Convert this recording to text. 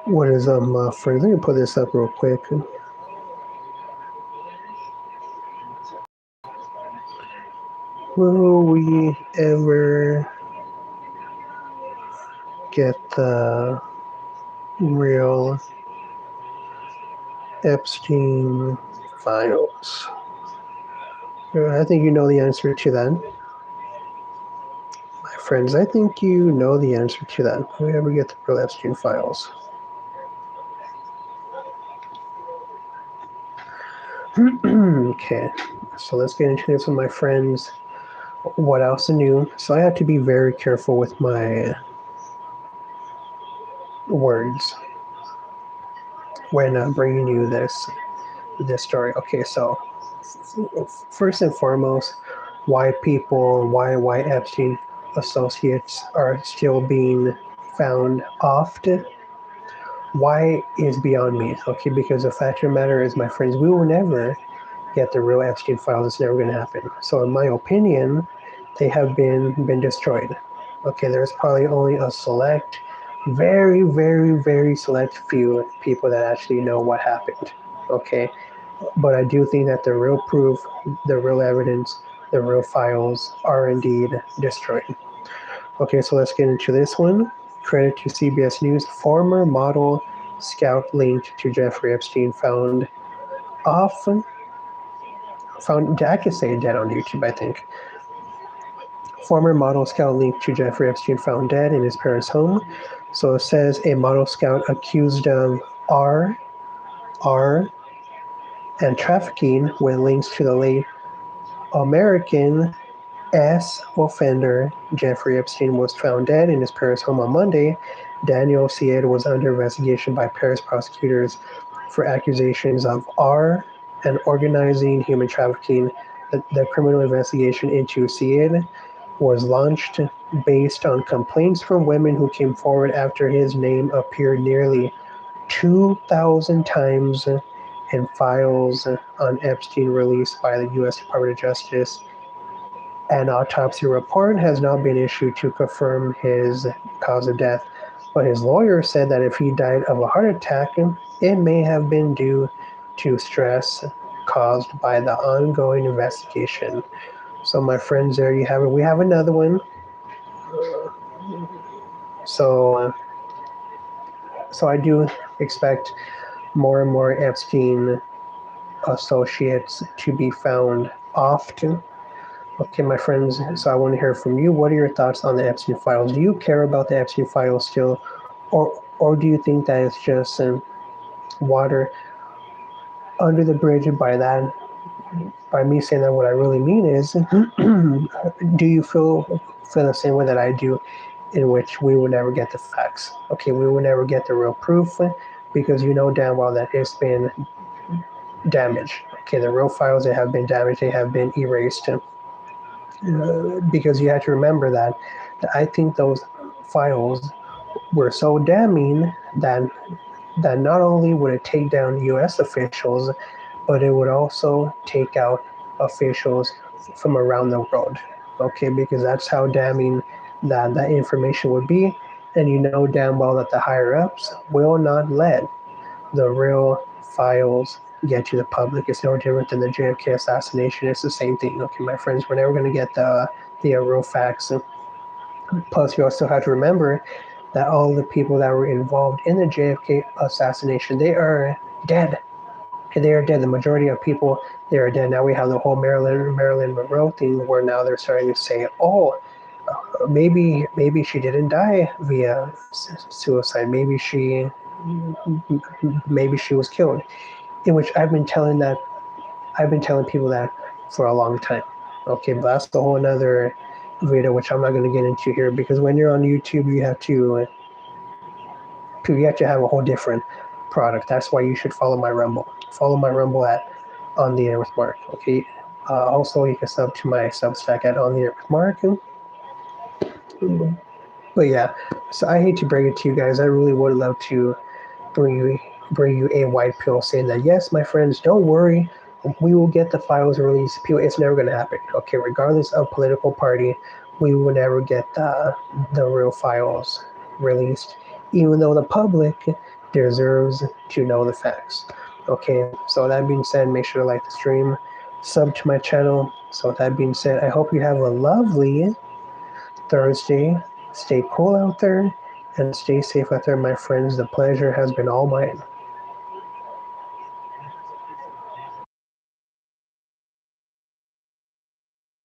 What is friends? Let me put this up real quick. Will we ever get the real Epstein files? I think you know the answer to that. My friends, I think you know the answer to that. Will we ever get the real Epstein files? Okay, so let's get into this with my friends. What else new? So I have to be very careful with my words when bringing you this story. Okay, so first and foremost, why Epstein associates are still being found often. Why is beyond me. Okay, because the fact of the matter is, my friends, we will never get the real Epstein files. It's never going to happen. So, in my opinion, they have been destroyed. Okay, there's probably only a select, very select few people that actually know what happened. Okay, but I do think that the real proof, the real evidence, the real files are indeed destroyed. Okay, so let's get into this one. Credit to CBS News. Former model scout linked to Jeffrey Epstein often found. I could say dead on YouTube, I think. Former model scout linked to Jeffrey Epstein found dead in his parents' home. So it says a model scout accused of R and trafficking with links to the late American offender Jeffrey Epstein was found dead in his Paris home on Monday. Daniel Sied was under investigation by Paris prosecutors for accusations of R and organizing human trafficking. The criminal investigation into Sied was launched based on complaints from women who came forward after his name appeared nearly 2,000 times in files on Epstein released by the U.S. Department of Justice. An autopsy report has not been issued to confirm his cause of death, but his lawyer said that if he died of a heart attack, it may have been due to stress caused by the ongoing investigation. So, my friends, there you have it. We have another one. So, so I do expect more and more Epstein associates to be found often. Okay, my friends, so I want to hear from you. What are your thoughts on the Epstein files? Do you care about the Epstein files still, or do you think that it's just water under the bridge? By me saying that, what I really mean is, do you feel the same way that I do, in which we will never get the facts? Okay, we will never get the real proof because you know damn well that it's been damaged. Okay, the real files, they have been damaged, they have been erased. Because you have to remember that I think those files were so damning that not only would it take down U.S. officials, but it would also take out officials from around the world. Okay, because that's how damning that information would be, and you know damn well that the higher ups will not let the real files get to the public. It's no different than the JFK assassination. It's the same thing. Okay, my friends, we're never going to get the real facts. Plus, you also have to remember that all the people that were involved in the JFK assassination, they are dead. Okay, they are dead. The majority of people, they are dead. Now we have the whole Marilyn Monroe thing, where now they're starting to say, oh, maybe she didn't die via suicide. Maybe she was killed. In which I've been telling people that for a long time. Okay, but that's the whole another video, which I'm not going to get into here, because when you're on YouTube, you have to have a whole different product. That's why you should follow my Rumble. Follow my Rumble at On the Air with Mark. Okay. Also, you can sub to my Substack at On the Air with Mark. But yeah, so I hate to bring it to you guys. I really would love to bring you a white pill saying that yes, my friends, don't worry, we will get the files released. It's never going to happen. Okay, regardless of political party, we will never get the real files released. even though the public deserves to know the facts. Okay, so that being said, make sure to like the stream, sub to my channel. So that being said, I hope you have a lovely Thursday. Stay cool out there and stay safe out there, my friends. The pleasure has been all mine.